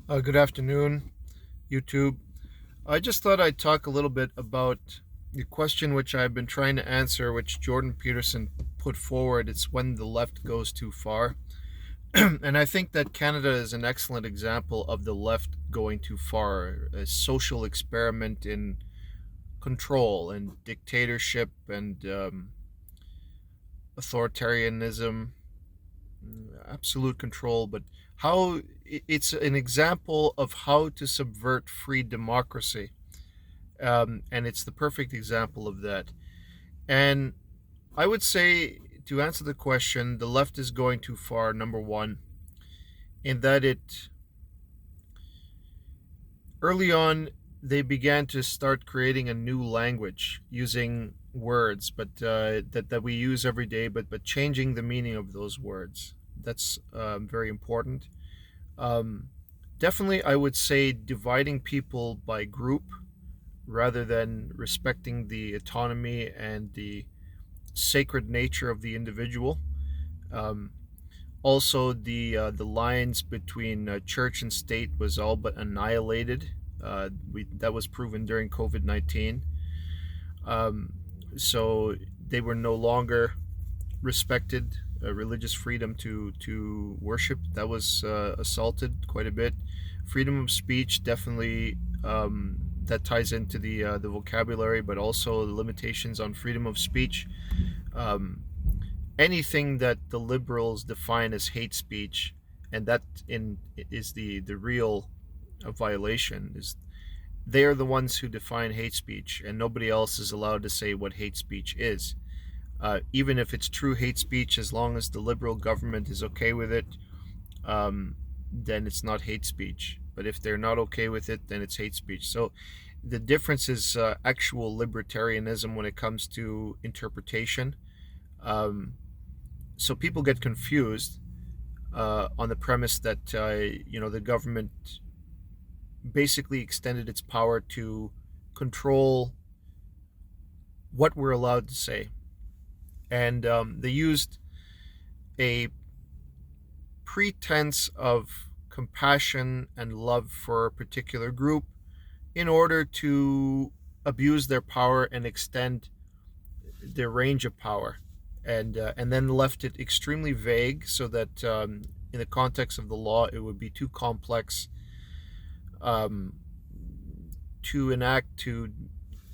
Good afternoon, YouTube. I just thought I'd talk a little bit about the question which I've been trying to answer, which Jordan Peterson put forward. It's when the left goes too far. And I think that Canada is an excellent example of the left going too far, a social experiment in control and dictatorship and authoritarianism, absolute control, but how it's an example of how to subvert free democracy. And it's the perfect example of that. And I would say, to answer the question, the left is going too far, number one, in that it early on they began to start creating a new language using words, but that we use every day, but changing the meaning of those words. That's very important. Um, Definitely, I would say dividing people by group rather than respecting the autonomy and the sacred nature of the individual. Um, Also, the lines between church and state was all but annihilated. That was proven during COVID-19. Um, so they were no longer respected. Religious freedom to worship, that was assaulted quite a bit. Freedom of speech, definitely, that ties into the vocabulary, but also the limitations on freedom of speech. Um, Anything that the liberals define as hate speech, and that in is the real violation, is they are the ones who define hate speech, and nobody else is allowed to say what hate speech is. Even if it's true hate speech, as long as the liberal government is okay with it, then it's not hate speech. But if they're not okay with it, then it's hate speech. So the difference is actual libertarianism when it comes to interpretation. Um, so people get confused on the premise that the government basically extended its power to control what we're allowed to say, and they used a pretense of compassion and love for a particular group in order to abuse their power and extend their range of power, and then left it extremely vague so that in the context of the law it would be too complex um, to enact to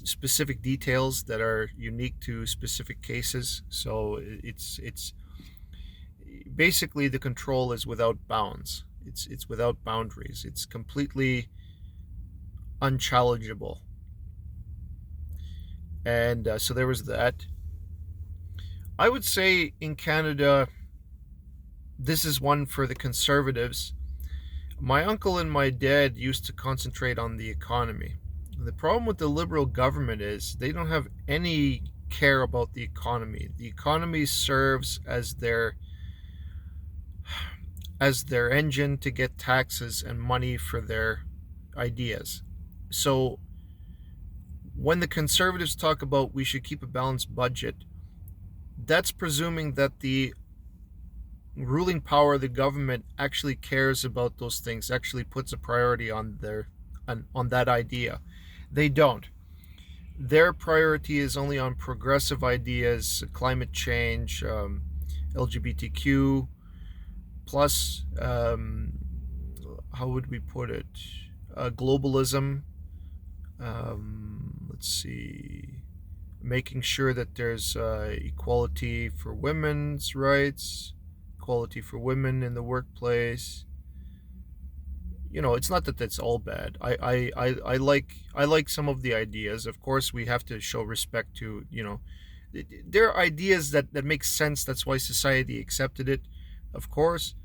specific details that are unique to specific cases. So it's basically the control is without bounds. It's without boundaries. It's completely unchallengeable. And so there was that. I would say in Canada, this is one for the conservatives. My uncle and my dad used to concentrate on the economy. The problem with the liberal government is they don't have any care about the economy. The economy serves as their engine to get taxes and money for their ideas. So when the conservatives talk about we should keep a balanced budget, that's presuming that the ruling power of the government actually cares about those things, actually puts a priority on that idea. They don't. Their priority is only on progressive ideas, climate change, LGBTQ plus, how would we put it, globalism. Let's see, making sure that there's equality for women's rights, equality for women in the workplace. It's not that that's all bad. I like some of the ideas. Of course, we have to show respect to, there are ideas that make sense. That's why society accepted it, of course.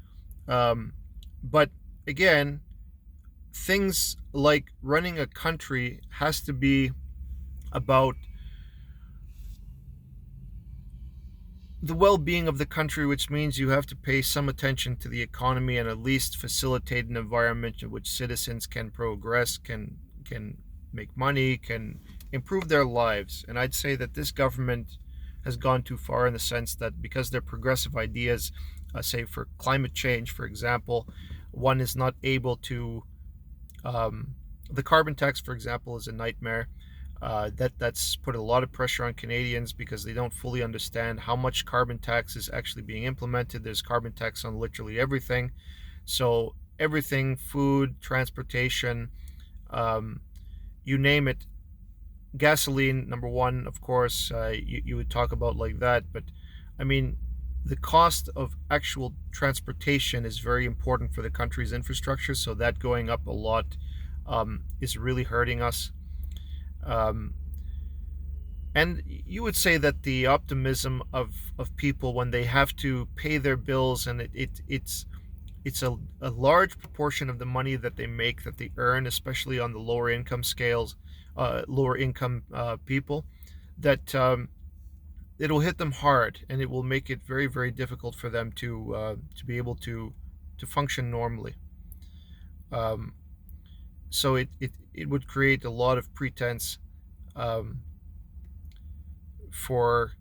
Um, but again, things like running a country has to be about the well-being of the country, which means you have to pay some attention to the economy and at least facilitate an environment in which citizens can progress, can make money, can improve their lives. And I'd say that this government has gone too far in the sense that because they're progressive ideas, say for climate change, for example, one is not able to Um, the carbon tax, for example, is a nightmare. That's put a lot of pressure on Canadians because they don't fully understand how much carbon tax is actually being implemented. There's carbon tax on literally everything. So everything, food, transportation, um, you name it. Gasoline, number one, of course, you would talk about like that. But I mean, the cost of actual transportation is very important for the country's infrastructure. So that going up a lot is really hurting us. Um, and you would say that the optimism of people when they have to pay their bills, and it's a large proportion of the money that they make, that they earn, especially on the lower income scales, lower income people, that it'll hit them hard, and it will make it very, very difficult for them to be able to function normally. Um, so it would create a lot of pretense um, for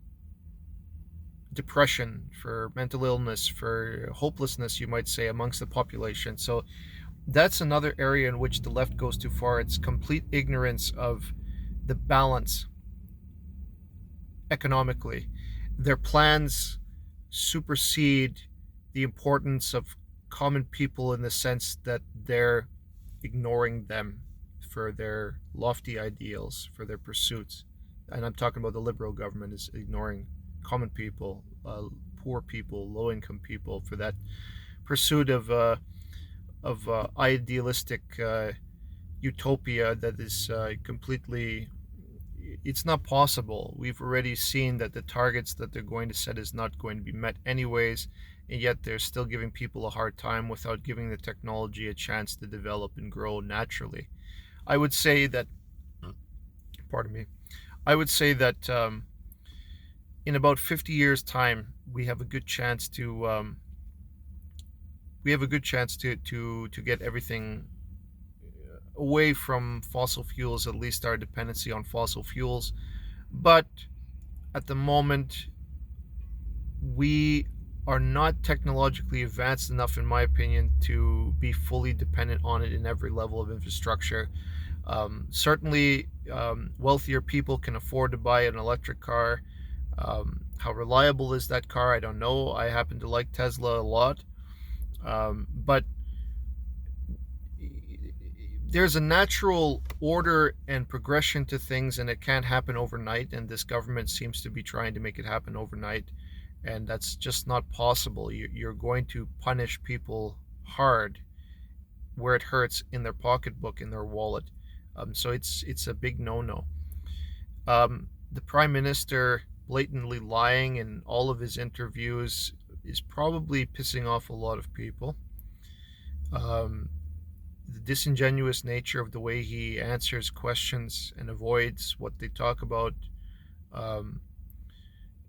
depression, for mental illness, for hopelessness, you might say, amongst the population. So that's another area in which the left goes too far. It's complete ignorance of the balance economically. Their plans supersede the importance of common people in the sense that they're ignoring them for their lofty ideals, for their pursuits. And I'm talking about the Liberal government is ignoring common people, poor people, low income people, for that pursuit of idealistic utopia that is completely, it's not possible. We've already seen that the targets that they're going to set is not going to be met anyways, and yet they're still giving people a hard time without giving the technology a chance to develop and grow naturally. I would say that, pardon me, I would say that in about 50 years' time, we have a good chance to get everything away from fossil fuels, at least our dependency on fossil fuels. But at the moment, we are not technologically advanced enough, in my opinion, to be fully dependent on it in every level of infrastructure. Certainly, wealthier people can afford to buy an electric car. How reliable is that car? I don't know. I happen to like Tesla a lot. But there's a natural order and progression to things, and it can't happen overnight. And this government seems to be trying to make it happen overnight. And that's just not possible. You're going to punish people hard where it hurts, in their pocketbook, in their wallet. So it's a big no-no. The prime minister blatantly lying in all of his interviews is probably pissing off a lot of people. The disingenuous nature of the way he answers questions and avoids what they talk about,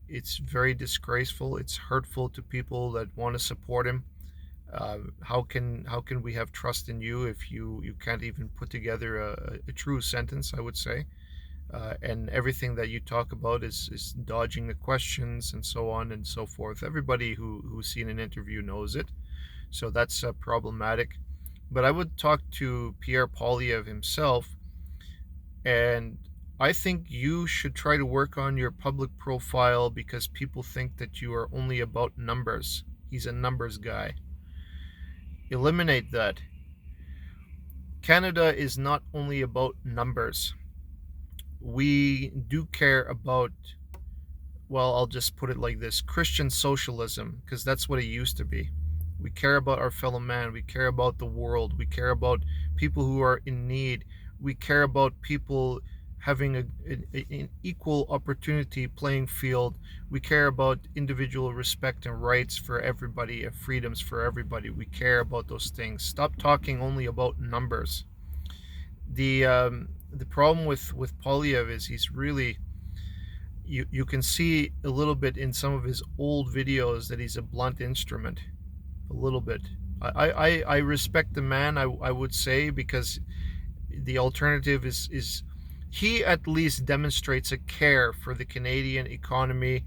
it's very disgraceful. It's hurtful to people that want to support him. How can we have trust in you if you can't even put together a true sentence, I would say. And everything that you talk about is dodging the questions and so on and so forth. Everybody who's seen an interview knows it. So that's problematic. But I would talk to Pierre Poilievre himself, and I think you should try to work on your public profile, because people think that you are only about numbers. He's a numbers guy. Eliminate that. Canada is not only about numbers. We do care about, well, I'll just put it like this, Christian socialism, because that's what it used to be. We care about our fellow man. We care about the world. We care about people who are in need. We care about people having an equal opportunity playing field. We care about individual respect and rights for everybody and freedoms for everybody. We care about those things. Stop talking only about numbers. The problem with Poilievre is he's really, you can see a little bit in some of his old videos that he's a blunt instrument, a little bit. I respect the man, I would say, because the alternative is he at least demonstrates a care for the Canadian economy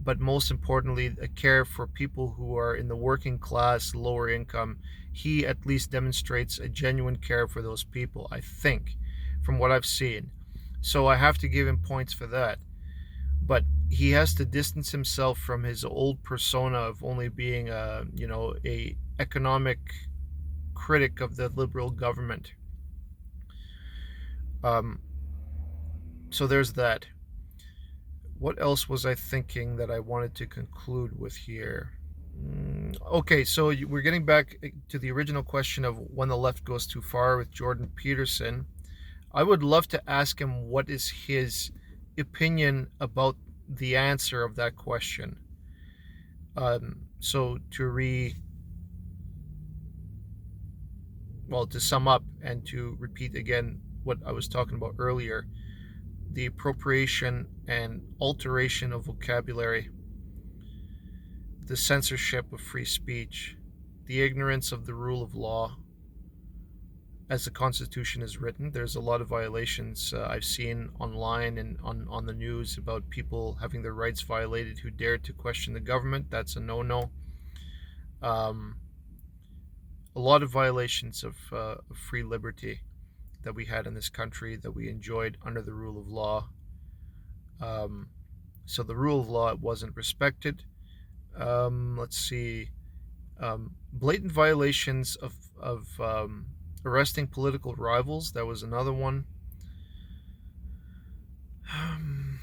but most importantly, a care for people who are in the working class, lower income. He at least demonstrates a genuine care for those people, I think, from what I've seen. So I have to give him points for that. But he has to distance himself from his old persona of only being a economic critic of the liberal government. So there's that. What else was I thinking that I wanted to conclude with here? Okay, so we're getting back to the original question of when the left goes too far with Jordan Peterson. I would love to ask him what is his opinion about the answer of that question. So to sum up and to repeat again what I was talking about earlier, the appropriation and alteration of vocabulary, the censorship of free speech, the ignorance of the rule of law. As the Constitution is written, there's a lot of violations I've seen online and on the news about people having their rights violated who dare to question the government. That's a no-no. A lot of violations of free liberty that we had in this country that we enjoyed under the rule of law. So the rule of law wasn't respected. Let's see. Blatant violations of arresting political rivals. That was another one.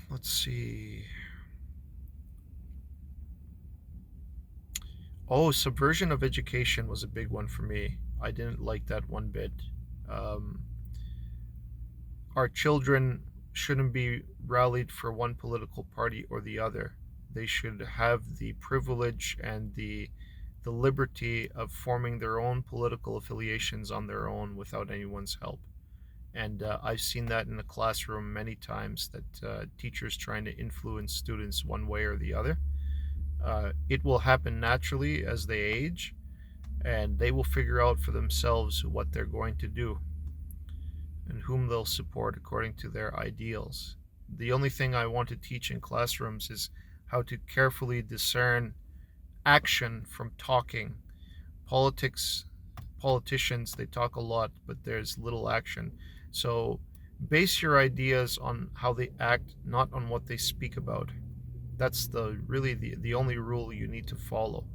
Let's see. Oh, subversion of education was a big one for me. I didn't like that one bit. Our children shouldn't be rallied for one political party or the other. They should have the privilege and the liberty of forming their own political affiliations on their own without anyone's help. And I've seen that in the classroom many times, that teachers trying to influence students one way or the other. It will happen naturally as they age, and they will figure out for themselves what they're going to do and whom they'll support according to their ideals. The only thing I want to teach in classrooms is how to carefully discern action from talking. Politicians, they talk a lot, but there's little action. So base your ideas on how they act, not on what they speak about. That's the only rule you need to follow.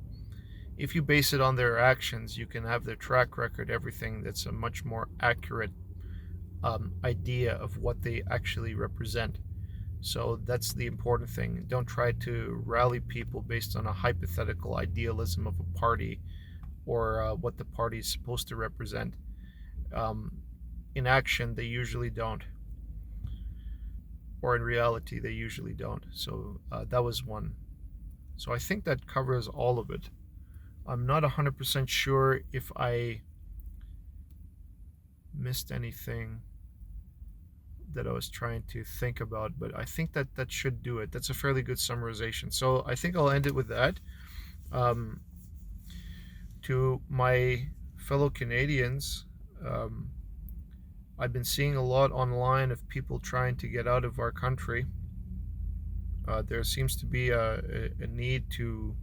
If you base it on their actions, you can have their track record, everything. That's a much more accurate idea of what they actually represent. So that's the important thing. Don't try to rally people based on a hypothetical idealism of a party or what the party is supposed to represent. In action, they usually don't. Or in reality, they usually don't. So that was one. So I think that covers all of it. I'm not 100% sure if I missed anything that I was trying to think about, but I think that should do it. That's a fairly good summarization. So I think I'll end it with that. To my fellow Canadians, I've been seeing a lot online of people trying to get out of our country. There seems to be a need to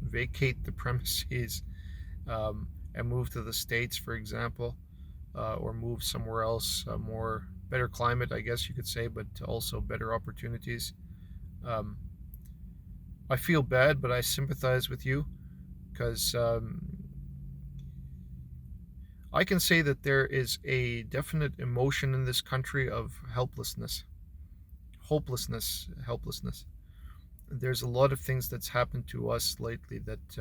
vacate the premises and move to the States, for example, or move somewhere else, better climate, I guess you could say, but also better opportunities. I feel bad, but I sympathize with you because I can say that there is a definite emotion in this country of helplessness, hopelessness, helplessness. There's a lot of things that's happened to us lately that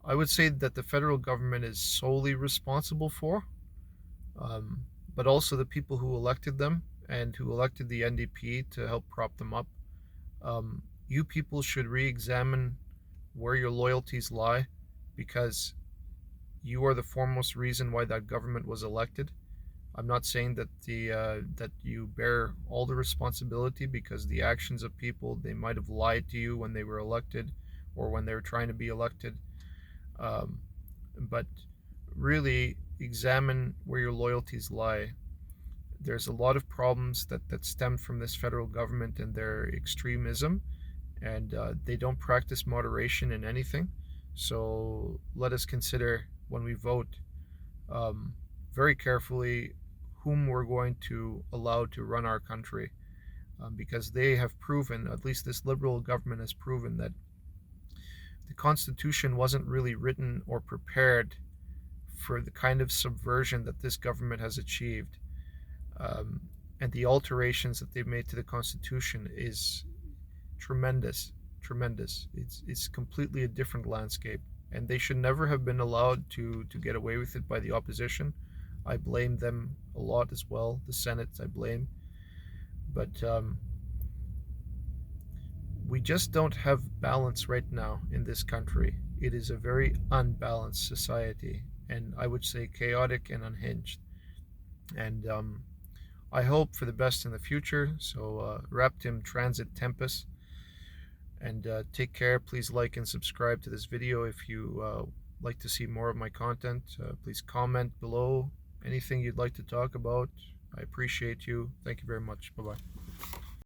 I would say that the federal government is solely responsible for, but also the people who elected them and who elected the NDP to help prop them up. You people should re-examine where your loyalties lie, because you are the foremost reason why that government was elected. I'm not saying that that you bear all the responsibility, because the actions of people, they might have lied to you when they were elected or when they were trying to be elected. But really examine where your loyalties lie. There's a lot of problems that stem from this federal government and their extremism, and they don't practice moderation in anything. So let us consider when we vote um, very carefully whom we're going to allow to run our country, because they have proven, at least this liberal government has proven, that the Constitution wasn't really written or prepared for the kind of subversion that this government has achieved. Um, and the alterations that they've made to the Constitution is tremendous, tremendous. It's completely a different landscape, and they should never have been allowed to get away with it by the opposition. I blame them a lot as well. The Senate, I blame, but we just don't have balance right now in this country. It is a very unbalanced society, and I would say chaotic and unhinged. And I hope for the best in the future. So, Raptim Transit Tempest. And take care. Please like and subscribe to this video if you like to see more of my content. Please comment below anything you'd like to talk about. I appreciate you. Thank you very much. Bye bye.